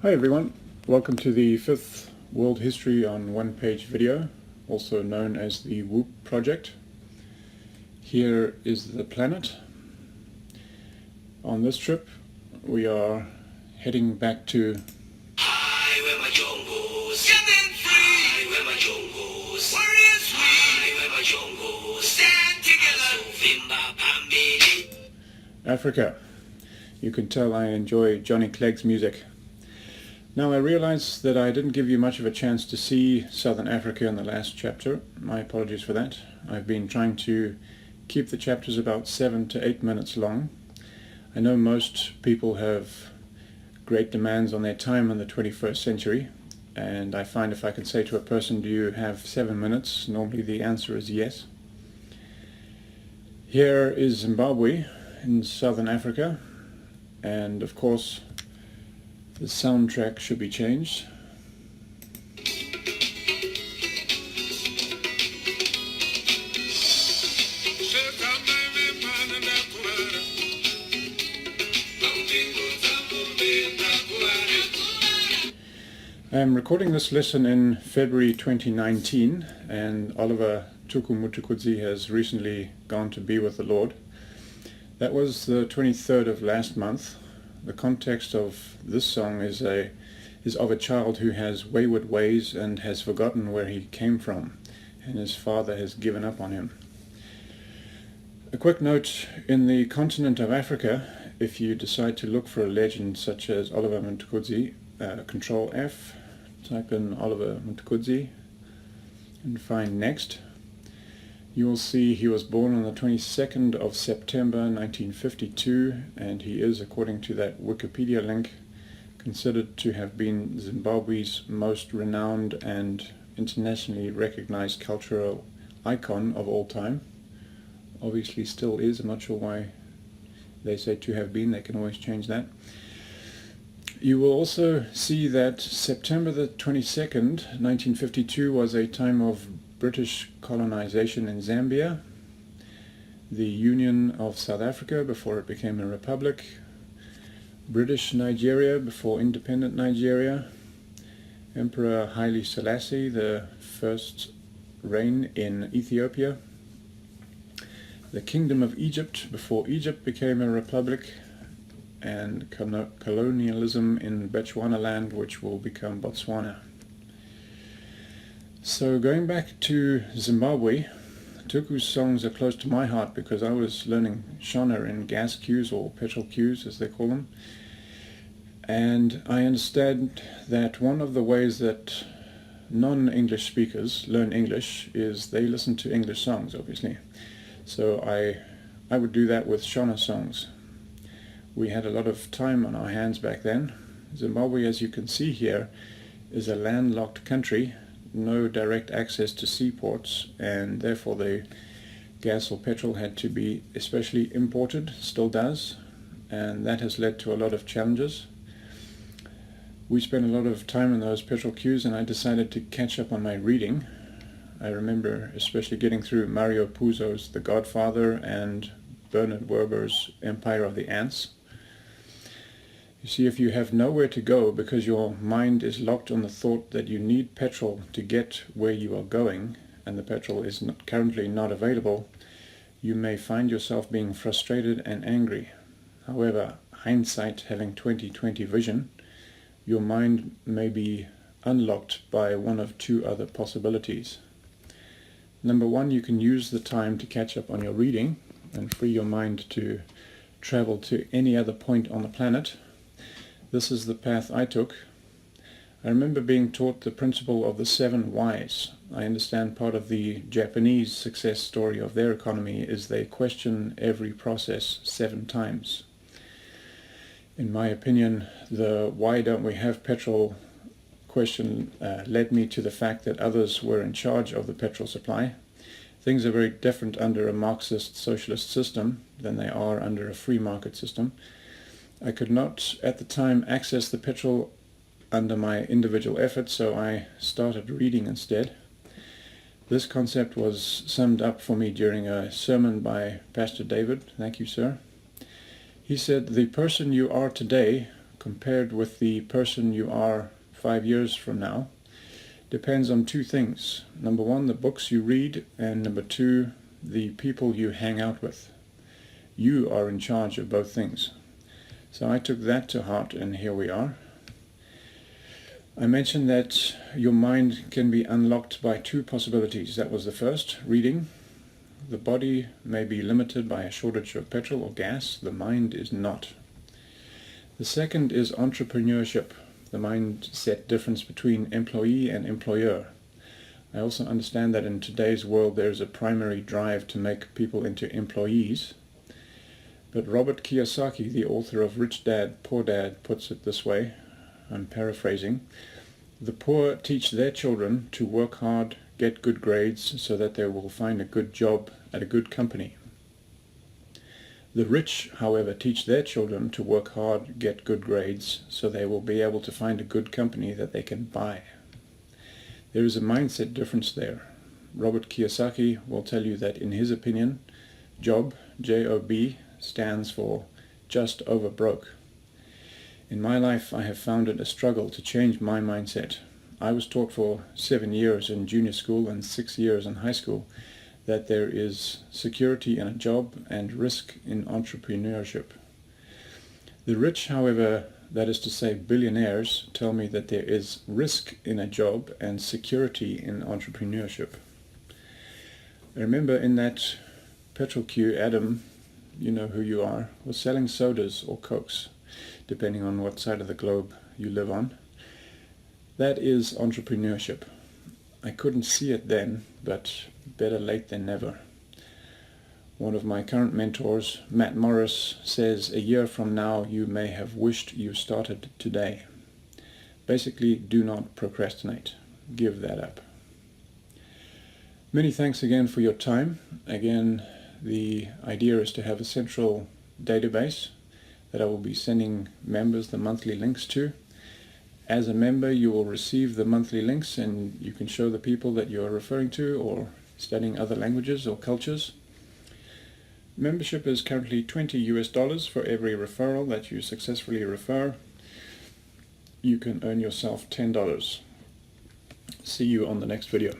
Hi everyone, welcome to the 5th World History on One Page video, also known as the WHOOP project. Here is the planet. On this trip we are heading back to Africa. You can tell I enjoy Johnny Clegg's music. Now I realize that I didn't give you much of a chance to see Southern Africa in the last chapter. My apologies for that. I've been trying to keep the chapters about 7 to 8 minutes long. I know most people have great demands on their time in the 21st century, and I find if I can say to a person, do you have 7 minutes? Normally the answer is yes. Here is Zimbabwe in Southern Africa, and of course the soundtrack should be changed. I am recording this lesson in February 2019, and Oliver Tuku has recently gone to be with the Lord. That was the 23rd of last month. The context of this song is of a child who has wayward ways and has forgotten where he came from, and his father has given up on him. A quick note, in the continent of Africa, if you decide to look for a legend such as Oliver Mtukudzi, Control F, type in Oliver Mtukudzi and find next. You will see he was born on the 22nd of September 1952, and he is, according to that Wikipedia link, considered to have been Zimbabwe's most renowned and internationally recognized cultural icon of all time. Obviously still is. I'm not sure why they say to have been. They can always change that. You will also see that September the 22nd, 1952 was a time of British colonization in Zambia, the Union of South Africa before it became a republic, British Nigeria before independent Nigeria, Emperor Haile Selassie, the first reign in Ethiopia, the Kingdom of Egypt before Egypt became a republic, and colonialism in Bechuanaland, which will become Botswana. So going back to Zimbabwe, Tuku's songs are close to my heart because I was learning Shona in gas queues, or petrol queues as they call them, and I understand that one of the ways that non-English speakers learn English is they listen to English songs, obviously. So I would do that with Shona songs. We had a lot of time on our hands back then. Zimbabwe, as you can see here, is a landlocked country, no direct access to seaports, and therefore the gas or petrol had to be especially imported, still does, and that has led to a lot of challenges. We spent a lot of time in those petrol queues, and I decided to catch up on my reading. I remember especially getting through Mario Puzo's The Godfather and Bernard Werber's Empire of the Ants. You see, if you have nowhere to go because your mind is locked on the thought that you need petrol to get where you are going, and the petrol is currently not available, you may find yourself being frustrated and angry. However, hindsight having 20/20 vision, your mind may be unlocked by one of two other possibilities. Number one, you can use the time to catch up on your reading and free your mind to travel to any other point on the planet. This is the path I took. I remember being taught the principle of the 7 whys. I understand part of the Japanese success story of their economy is they question every process 7 times. In my opinion, the why don't we have petrol question led me to the fact that others were in charge of the petrol supply. Things are very different under a Marxist socialist system than they are under a free market system. I could not at the time access the petrol under my individual efforts, so I started reading instead. This concept was summed up for me during a sermon by Pastor David. Thank you, sir. He said, "The person you are today compared with the person you are 5 years from now depends on two things. Number one, the books you read, and number two, the people you hang out with. You are in charge of both things. So I took that to heart, and here we are. I mentioned that your mind can be unlocked by two possibilities. That was the first, reading. The body may be limited by a shortage of petrol or gas. The mind is not. The second is entrepreneurship, the mindset difference between employee and employer. I also understand that in today's world there's a primary drive to make people into employees. But Robert Kiyosaki, the author of Rich Dad, Poor Dad, puts it this way, I'm paraphrasing: the poor teach their children to work hard, get good grades, so that they will find a good job at a good company. The rich, however, teach their children to work hard, get good grades, so they will be able to find a good company that they can buy. There is a mindset difference there. Robert Kiyosaki will tell you that in his opinion, job, J-O-B, stands for just over broke. In my life, I have found it a struggle to change my mindset. I was taught for 7 years in junior school and 6 years in high school that there is security in a job and risk in entrepreneurship. The rich, however, that is to say billionaires, tell me that there is risk in a job and security in entrepreneurship. I remember in that petrol queue, Adam, you know who you are, was selling sodas or cokes, depending on what side of the globe you live on. That is entrepreneurship. I couldn't see it then, but better late than never. One of my current mentors, Matt Morris, says a year from now you may have wished you started today. Basically, do not procrastinate. Give that up. Many thanks again for your time. Again, the idea is to have a central database that I will be sending members the monthly links to. As a member, you will receive the monthly links, and you can show the people that you are referring to or studying other languages or cultures. Membership is currently $20 for every referral that you successfully refer. You can earn yourself $10. See you on the next video.